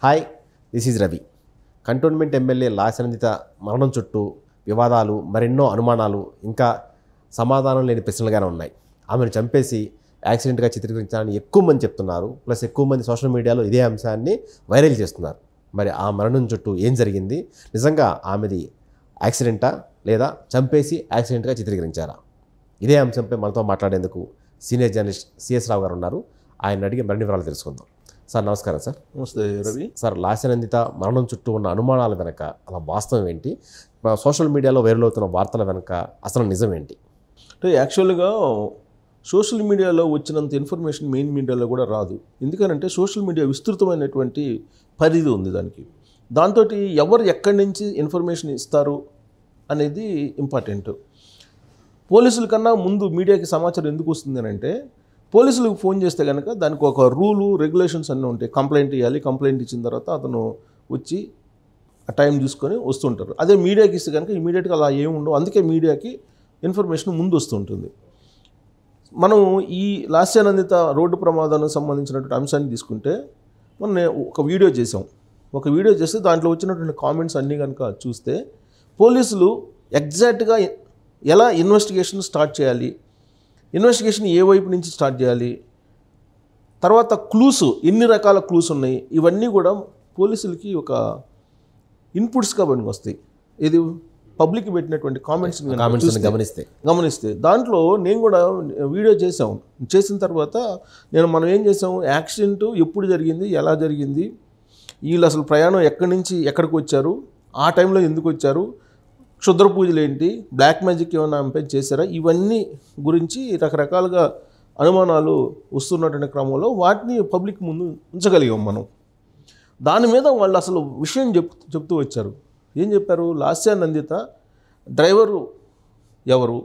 Hi, this is Ravi. Cantonment MLA Lasyanandita మరణం చుట్టూ వివాదాలు, మరెన్నో అనుమానాలు, ఇంకా సమాధానం లేని ప్రశ్నలుగానే ఉన్నాయి. ఆమెను చంపేసి యాక్సిడెంట్గా చిత్రీకరించాలని ఎక్కువ మంది చెప్తున్నారు. ప్లస్ ఎక్కువ మంది సోషల్ మీడియాలో ఇదే అంశాన్ని వైరల్ చేస్తున్నారు. మరి ఆ మరణం చుట్టూ ఏం జరిగింది? నిజంగా ఆమెది యాక్సిడెంటా లేదా చంపేసి యాక్సిడెంట్గా చిత్రీకరించారా? ఇదే అంశంపై మనతో మాట్లాడేందుకు సీనియర్ జర్నలిస్ట్ సిఎస్ రావు గారు ఉన్నారు. ఆయన అడిగి మరిన్ని వివరాలు తెలుసుకుందాం. సార్ నమస్కారం. సార్ నమస్తే రవి. సార్, లాసనందిత మరణం చుట్టూ ఉన్న అనుమానాల వెనక అలా వాస్తవం ఏంటి? సోషల్ మీడియాలో వైరల్ అవుతున్న వార్తల వెనక అసలు నిజం ఏంటి? అంటే యాక్చువల్గా సోషల్ మీడియాలో వచ్చినంత ఇన్ఫర్మేషన్ మెయిన్ మీడియాలో కూడా రాదు. ఎందుకనంటే సోషల్ మీడియా విస్తృతమైనటువంటి పరిధి ఉంది దానికి. దాంతో ఎవరు ఎక్కడి నుంచి ఇన్ఫర్మేషన్ ఇస్తారు అనేది ఇంపార్టెంట్. పోలీసుల కన్నా ముందు మీడియాకి సమాచారం ఎందుకు వస్తుంది అని అంటే, పోలీసులకు ఫోన్ చేస్తే కనుక దానికి ఒక రూలు, రెగ్యులేషన్స్ అన్నీ ఉంటాయి. కంప్లైంట్ ఇవ్వాలి, కంప్లైంట్ ఇచ్చిన తర్వాత అతను వచ్చి ఆ టైం చూసుకొని వస్తుంటారు. అదే మీడియాకి ఇస్తే కనుక ఇమీడియట్గా అలా ఏమి ఉండవు. అందుకే మీడియాకి ఇన్ఫర్మేషన్ ముందు వస్తుంటుంది. మనం ఈ లాస్యానందిత రోడ్డు ప్రమాదానికి సంబంధించినటువంటి అంశాన్ని తీసుకుంటే, మనం ఒక వీడియో చేసాం. ఒక వీడియో చేస్తే దాంట్లో వచ్చినటువంటి కామెంట్స్ అన్నీ కనుక చూస్తే, పోలీసులు ఎగ్జాక్ట్గా ఎలా ఇన్వెస్టిగేషన్ స్టార్ట్ చేయాలి, ఇన్వెస్టిగేషన్ ఏ వైపు నుంచి స్టార్ట్ చేయాలి, తర్వాత క్లూస్, ఎన్ని రకాల క్లూస్ ఉన్నాయి, ఇవన్నీ కూడా పోలీసులకి ఒక ఇన్పుట్స్గా పనికి వస్తాయి. ఇది పబ్లిక్ పెట్టినటువంటి కామెంట్స్ గమనిస్తే దాంట్లో నేను కూడా వీడియో చేసిన తర్వాత మనం ఏం చేసాము, యాక్సిడెంట్ ఎప్పుడు జరిగింది, ఎలా జరిగింది, వీళ్ళు అసలు ప్రయాణం ఎక్కడి నుంచి ఎక్కడికి వచ్చారు, ఆ టైంలో ఎందుకు వచ్చారు, క్షుద్ర పూజలు ఏంటి, బ్లాక్ మ్యాజిక్ ఏమైనా ఆమెపై చేశారా, ఇవన్నీ గురించి రకరకాలుగా అనుమానాలు వస్తున్నటువంటి క్రమంలో వాటిని పబ్లిక్ ముందు ఉంచగలిగాం మనం. దాని మీద వాళ్ళు అసలు విషయం చెప్తూ వచ్చారు. ఏం చెప్పారు? లాస్యానందిత డ్రైవరు ఎవరు,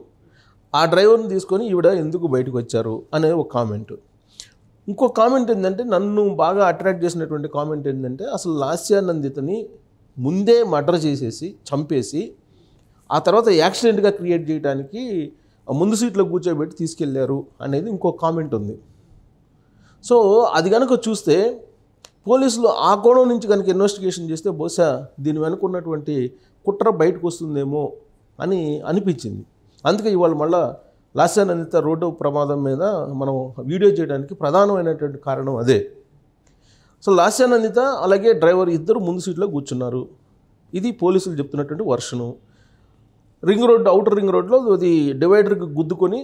ఆ డ్రైవర్ని తీసుకొని ఈవిడ ఎందుకు బయటకు వచ్చారు అనే ఒక కామెంట్. ఇంకో కామెంట్ ఏంటంటే, నన్ను బాగా అట్రాక్ట్ చేసినటువంటి కామెంట్ ఏంటంటే, అసలు లాస్యానందితని ముందే మర్డర్ చేసేసి చంపేసి ఆ తర్వాత యాక్సిడెంట్గా క్రియేట్ చేయడానికి ముందు సీట్లో కూర్చోబెట్టి తీసుకెళ్లారు అనేది ఇంకో కామెంట్ ఉంది. సో అది కనుక చూస్తే పోలీసులు ఆ కోణం నుంచి కనుక ఇన్వెస్టిగేషన్ చేస్తే బహుశా దీని వెనుక ఉన్నటువంటి కుట్ర బయటకు వస్తుందేమో అని అనిపించింది. అందుకే ఇవాళ మళ్ళీ లాస్యానందిత రోడ్డు ప్రమాదం మీద మనం వీడియో చేయడానికి ప్రధానమైనటువంటి కారణం అదే. సో లాస్యానందిత అలాగే డ్రైవర్ ఇద్దరు ముందు సీట్లో కూర్చున్నారు. ఇది పోలీసులు చెప్తున్నటువంటి వర్షను. ఔటర్ రింగ్ రోడ్లో అది డివైడర్కి గుద్దుకొని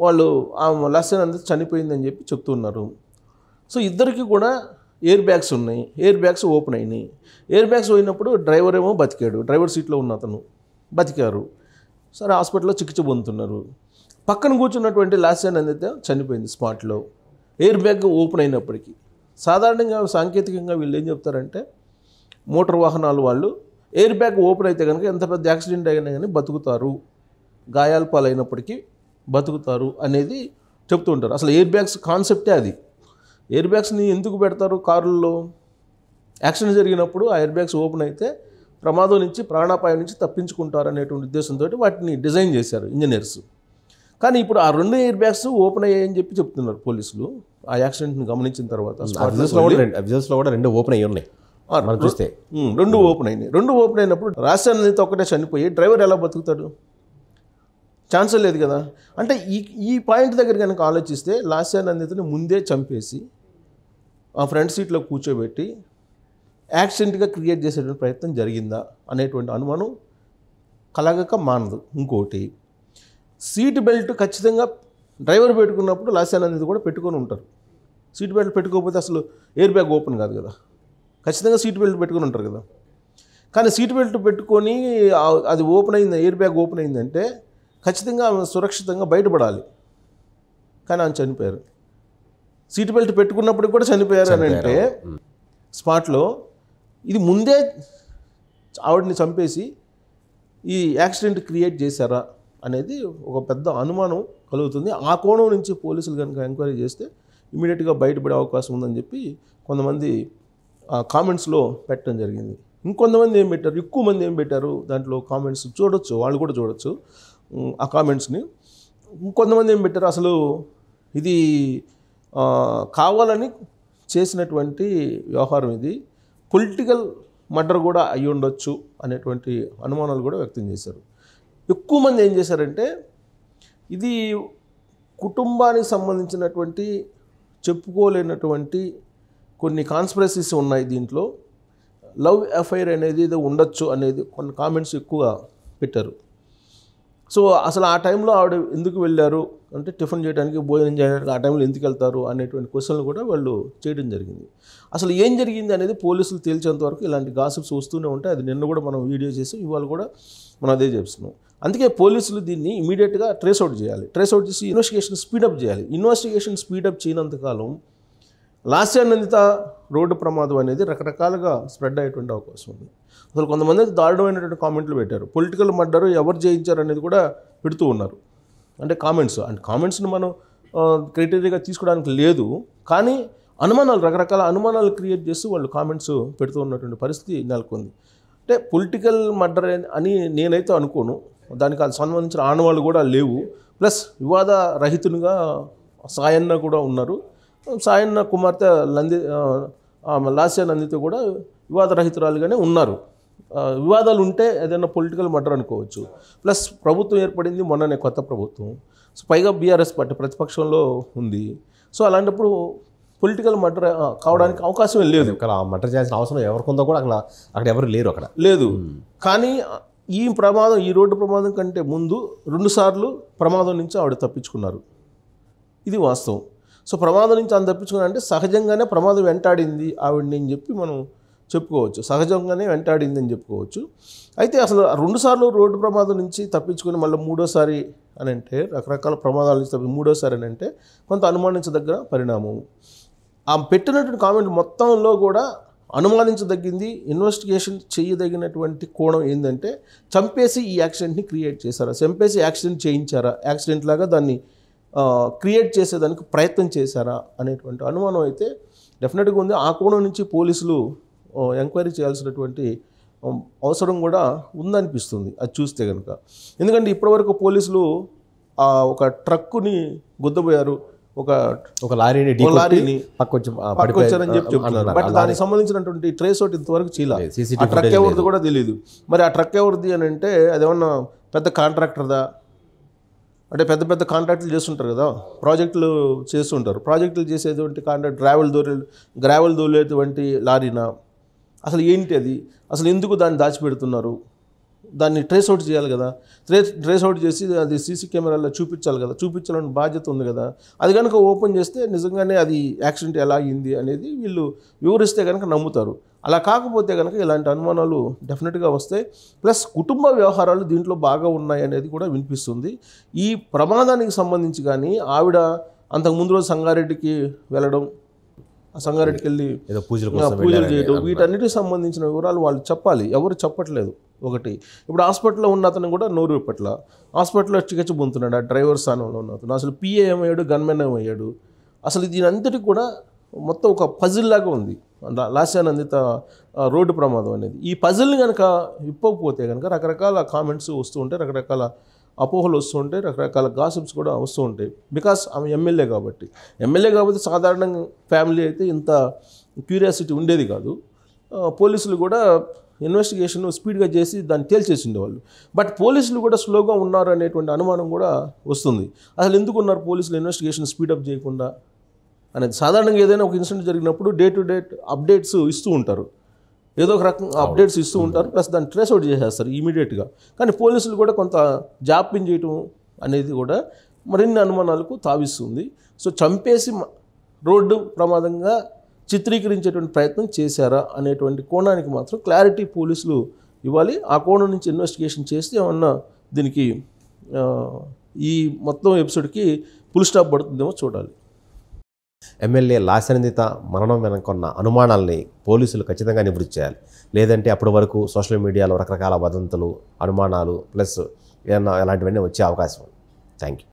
వాళ్ళు ఆ లాస్యానందిత చనిపోయిందని చెప్పి చెప్తున్నారు. సో ఇద్దరికి కూడా ఎయిర్ బ్యాగ్స్ ఉన్నాయి, ఎయిర్ బ్యాగ్స్ ఓపెన్ అయినాయి. ఎయిర్ బ్యాగ్స్ పోయినప్పుడు డ్రైవర్ ఏమో బతికాడు, డ్రైవర్ సీట్లో ఉన్న అతను బతికారు. సరే, హాస్పిటల్లో చికిత్స పొందుతున్నారు. పక్కన కూర్చున్నటువంటి లాస్యానందిత చనిపోయింది స్పాట్లో, ఎయిర్ బ్యాగ్ ఓపెన్ అయినప్పటికీ. సాధారణంగా సాంకేతికంగా వీళ్ళు ఏం చెప్తారంటే, మోటార్ వాహనాలు వాళ్ళు ఎయిర్ బ్యాగ్ ఓపెన్ అయితే కనుక ఎంత పెద్ద యాక్సిడెంట్ అయినా కానీ బతుకుతారు, గాయాల పాలైనప్పటికీ బతుకుతారు అనేది చెప్తూ ఉంటారు. అసలు ఎయిర్ బ్యాగ్స్ కాన్సెప్టే అది. ఎయిర్ బ్యాగ్స్ని ఎందుకు పెడతారు కారుల్లో? యాక్సిడెంట్ జరిగినప్పుడు ఆ ఎయిర్ బ్యాగ్స్ ఓపెన్ అయితే ప్రమాదం నుంచి, ప్రాణాపాయం నుంచి తప్పించుకుంటారు అనేటువంటి ఉద్దేశంతో వాటిని డిజైన్ చేశారు ఇంజనీర్స్. కానీ ఇప్పుడు ఆ రెండు ఎయిర్ బ్యాగ్స్ ఓపెన్ అయ్యాయని చెప్పి చెప్తున్నారు పోలీసులు. ఆ యాక్సిడెంట్ని గమనించిన తర్వాత కూడా రెండు ఓపెన్ అయ్యి ఉన్నాయి. మనం చూస్తే రెండు ఓపెన్ అయినాయి. రెండు ఓపెన్ అయినప్పుడు లాస్యానందిత ఒకటే చనిపోయి డ్రైవర్ ఎలా బతుకుతాడు? ఛాన్సే లేదు కదా. అంటే ఈ పాయింట్ దగ్గర కనుక ఆలోచిస్తే లాస్యానందితని ముందే చంపేసి ఆ ఫ్రంట్ సీట్లో కూర్చోబెట్టి యాక్సిడెంట్గా క్రియేట్ చేసేటువంటి ప్రయత్నం జరిగిందా అనేటువంటి అనుమానం కలగక మానదు. ఇంకోటి, సీట్ బెల్ట్ ఖచ్చితంగా డ్రైవర్ పెట్టుకున్నప్పుడు లాస్యానందిత కూడా పెట్టుకొని ఉంటారు. సీట్ బెల్ట్ పెట్టుకోకపోతే అసలు ఎయిర్ బ్యాగ్ ఓపెన్ కాదు కదా. ఖచ్చితంగా సీట్ బెల్ట్ పెట్టుకొని ఉంటారు కదా. కానీ సీట్ బెల్ట్ పెట్టుకొని అది ఓపెన్ అయింది, ఎయిర్ బ్యాగ్ ఓపెన్ అయిందంటే ఖచ్చితంగా ఆమె సురక్షితంగా బయటపడాలి. కానీ ఆమె చనిపోయారు. సీట్ బెల్ట్ పెట్టుకున్నప్పుడు కూడా చనిపోయారు అని అంటే స్పాట్లో ఇది ముందే ఆవిడని చంపేసి ఈ యాక్సిడెంట్ క్రియేట్ చేశారా అనేది ఒక పెద్ద అనుమానం కలుగుతుంది. ఆ కోణం నుంచి పోలీసులు కనుక ఎంక్వైరీ చేస్తే ఇమీడియట్గా బయటపడే అవకాశం ఉందని చెప్పి కొంతమంది కామెంట్స్లో పెట్టడం జరిగింది. ఇంకొంతమంది ఏం పెట్టారు, ఎక్కువ మంది ఏం పెట్టారు దాంట్లో కామెంట్స్ చూడొచ్చు, వాళ్ళు కూడా చూడొచ్చు ఆ కామెంట్స్ని. ఇంకొంతమంది ఏం పెట్టారు, అసలు ఇది కావాలని చేసినటువంటి వ్యవహారం ఇది. పొలిటికల్ మర్డర్ కూడా అయి ఉండొచ్చు అనేటువంటి అనుమానాలు కూడా వ్యక్తం చేశారు. ఎక్కువ మంది ఏం చేశారంటే ఇది కుటుంబానికి సంబంధించినటువంటి చెప్పుకోలేనటువంటి కొన్ని కాన్స్పిరసీస్ ఉన్నాయి దీంట్లో, లవ్ అఫైర్ అనేది ఏదో ఉండొచ్చు అనేది కొన్ని కామెంట్స్ ఎక్కువగా పెట్టారు. సో అసలు ఆ టైంలో ఆవిడ ఎందుకు వెళ్ళారు అంటే టిఫిన్ చేయడానికి, భోజనం చేయడానికి ఆ టైంలో ఎందుకు వెళ్తారు అనేటువంటి క్వశ్చన్లు కూడా వాళ్ళు చేయడం జరిగింది. అసలు ఏం జరిగింది అనేది పోలీసులు తేల్చేంత వరకు ఇలాంటి గాసిప్స్ వస్తూనే ఉంటాయి. అది నిన్న కూడా మనం వీడియో చేసి ఇవాళ కూడా మనం అదే చేస్తున్నాం. అందుకే పోలీసులు దీన్ని ఇమీడియట్గా ట్రేస్ అవుట్ చేయాలి. ట్రేస్ అవుట్ చేసి ఇన్వెస్టిగేషన్ స్పీడప్ చేయాలి. ఇన్వెస్టిగేషన్ స్పీడప్ చేయనంతకాలం లాస్యానందిత రోడ్డు ప్రమాదం అనేది రకరకాలుగా స్ప్రెడ్ అయ్యేటువంటి అవకాశం ఉంది. అసలు కొంతమంది దారుణమైనటువంటి కామెంట్లు పెట్టారు. పొలిటికల్ మర్డర్ ఎవరు చేయించారు అనేది కూడా పెడుతూ ఉన్నారు. అంటే కామెంట్స్ని మనం క్రైటీరియాగా తీసుకోవడానికి లేదు, కానీ అనుమానాలు, రకరకాల అనుమానాలు క్రియేట్ చేస్తూ వాళ్ళు కామెంట్స్ పెడుతూ ఉన్నటువంటి పరిస్థితి నెలకొంది. అంటే పొలిటికల్ మర్డర్ అని నేనైతే అనుకోను. దానికి అది సంబంధించిన ఆనవాళ్ళు కూడా లేవు. ప్లస్ వివాద రహితునిగా సాయన్న కూడా ఉన్నారు. సాయన్న కుమార్తె లాస్యానందిత కూడా వివాదరహితురాలుగానే ఉన్నారు. వివాదాలు ఉంటే ఏదైనా పొలిటికల్ మర్డర్ అనుకోవచ్చు. ప్లస్ ప్రభుత్వం ఏర్పడింది మొన్ననే, కొత్త ప్రభుత్వం. సో పైగా బీఆర్ఎస్ పార్టీ ప్రతిపక్షంలో ఉంది. సో అలాంటప్పుడు పొలిటికల్ మర్డర్ కావడానికి అవకాశమే లేదు. ఇక్కడ మర్డర్ చేయాల్సిన అవసరం ఎవరికి ఉందో కూడా అక్కడ ఎవరు లేరు, అక్కడ లేదు. కానీ ఈ ప్రమాదం, ఈ రోడ్డు ప్రమాదం కంటే ముందు 2 సార్లు ప్రమాదం నుంచి ఆవిడ తప్పించుకున్నారు. ఇది వాస్తవం. సో ప్రమాదం నుంచి ఆయన తప్పించుకున్నారంటే సహజంగానే ప్రమాదం వెంటాడింది ఆవిడని అని చెప్పి మనం చెప్పుకోవచ్చు. సహజంగానే వెంటాడింది అని చెప్పుకోవచ్చు. అయితే అసలు 2 సార్లు రోడ్డు ప్రమాదం నుంచి తప్పించుకొని మళ్ళీ 3వసారి అని అంటే, రకరకాల ప్రమాదాల నుంచి 3వసారి అని అంటే కొంత అనుమానించదగ్గ పరిణామం. ఆ పెట్టినటువంటి కామెంట్ మొత్తంలో కూడా అనుమానించదగ్గింది, ఇన్వెస్టిగేషన్ చేయదగినటువంటి కోణం ఏంటంటే చంపేసి ఈ యాక్సిడెంట్ని క్రియేట్ చేశారా, చంపేసి యాక్సిడెంట్ చేయించారా, యాక్సిడెంట్ లాగా దాన్ని క్రియేట్ చేసేదానికి ప్రయత్నం చేశారా అనేటువంటి అనుమానం అయితే డెఫినెట్గా ఉంది. ఆ కోణం నుంచి పోలీసులు ఎంక్వైరీ చేయాల్సినటువంటి అవసరం కూడా ఉందనిపిస్తుంది అది చూస్తే కనుక. ఎందుకంటే ఇప్పటివరకు పోలీసులు ఒక ట్రక్కుని గుద్దబోయారు, ఒక లారీని పక్కొచ్చారని చెప్పి చెప్తున్నారు. బట్ దానికి సంబంధించినటువంటి ట్రేస్ అవుట్ ఇంతవరకు చేయాలి. ఆ ట్రక్ ఎవరిది కూడా తెలియదు. మరి ఆ ట్రక్ ఎవరిది అని అంటే అదేమన్నా పెద్ద కాంట్రాక్టర్దా అంటే పెద్ద పెద్ద కాంట్రాక్టులు చేస్తుంటారు కదా, ప్రాజెక్టులు చేస్తుంటారు. ప్రాజెక్టులు చేసేటువంటి కాంట్రాక్ట్ గ్రావెల్ దోలేటువంటి లారీనా, అసలు ఏంటి అది, అసలు ఎందుకు దాన్ని దాచిపెడుతున్నారు, దాన్ని ట్రేస్ అవుట్ చేయాలి కదా, ట్రేస్ అవుట్ చేసి అది సీసీ కెమెరాల్లో చూపించాలి కదా, చూపించాలని బాధ్యత ఉంది కదా. అది కనుక ఓపెన్ చేస్తే నిజంగానే అది యాక్సిడెంట్ ఎలా అయింది అనేది వీళ్ళు వివరిస్తే కనుక నమ్ముతారు. అలా కాకపోతే కనుక ఇలాంటి అనుమానాలు డెఫినెట్గా వస్తాయి. ప్లస్ కుటుంబ వ్యవహారాలు దీంట్లో బాగా ఉన్నాయి అనేది కూడా వినిపిస్తుంది. ఈ ప్రమాదానికి సంబంధించి కానీ ఆవిడ అంతకు ముందు రోజు సంగారెడ్డికి వెళ్ళడం, ఆ సంగారెడ్డికి వెళ్ళి ఏదో పూజలు చేయడం, వీటన్నిటికి సంబంధించిన వివరాలు వాళ్ళు చెప్పాలి. ఎవరు చెప్పట్లేదు. ఒకటి, ఇప్పుడు హాస్పిటల్లో ఉన్న అతను కూడా నోరు విప్పట్ల, హాస్పిటల్లో చికిత్స పొందుతున్నాడు. ఆ డ్రైవర్ స్థానంలో ఉన్న అతను అసలు పిఏ ఏమయ్యాడు, గన్మెన్ ఏమయ్యాడు, అసలు దీని అంతటికి కూడా మొత్తం ఒక పజిల్ లాగా ఉంది లాస్యానందిత రోడ్డు ప్రమాదం అనేది. ఈ పజిల్ని కనుక విప్పకపోతే కనుక రకరకాల కామెంట్స్ వస్తూ ఉంటాయి, రకరకాల అపోహలు వస్తూ ఉంటాయి, రకరకాల గాసిప్స్ కూడా వస్తూ ఉంటాయి. బికాస్ ఆమె ఎమ్మెల్యే కాబట్టి సాధారణంగా ఫ్యామిలీ అయితే ఇంత క్యూరియాసిటీ ఉండేది కాదు. పోలీసులు కూడా ఇన్వెస్టిగేషన్ స్పీడ్గా చేసి దాన్ని తేల్చేసి ఉండేవాళ్ళు. బట్ పోలీసులు కూడా స్లోగా ఉన్నారు అనేటువంటి అనుమానం కూడా వస్తుంది. అసలు ఎందుకు ఉన్నారు పోలీసులు ఇన్వెస్టిగేషన్ స్పీడప్ చేయకుండా అనేది? సాధారణంగా ఏదైనా ఒక ఇన్సిడెంట్ జరిగినప్పుడు డే టు డే అప్డేట్స్ ఇస్తూ ఉంటారు, ఏదో ఒక రకం అప్డేట్స్ ఇస్తూ ఉంటారు, ప్లస్ దాన్ని ట్రేస్ అవుట్ చేసేస్తారు ఇమీడియట్గా. కానీ పోలీసులు కూడా కొంత జాప్యం చేయటం అనేది కూడా మరిన్ని అనుమానాలకు తావిస్తుంది. సో చంపేసి రోడ్డు ప్రమాదంగా చిత్రీకరించేటువంటి ప్రయత్నం చేశారా అనేటువంటి కోణానికి మాత్రం క్లారిటీ పోలీసులు ఇవ్వాలి. ఆ కోణం నుంచి ఇన్వెస్టిగేషన్ చేస్తే ఏమన్నా దీనికి ఈ మొత్తం ఎపిసోడ్కి ఫుల్ స్టాప్ పడుతుందేమో చూడాలి. ఎమ్మెల్యే లాస్యానందిత మరణం వెనుకొన్న అనుమానాల్ని పోలీసులు ఖచ్చితంగా నివృత్తి చేయాలి. లేదంటే అప్పటి వరకు సోషల్ మీడియాలో రకరకాల వదంతులు, అనుమానాలు ప్లస్ ఏమన్నా ఇలాంటివన్నీ వచ్చే అవకాశం ఉంది. Thank you.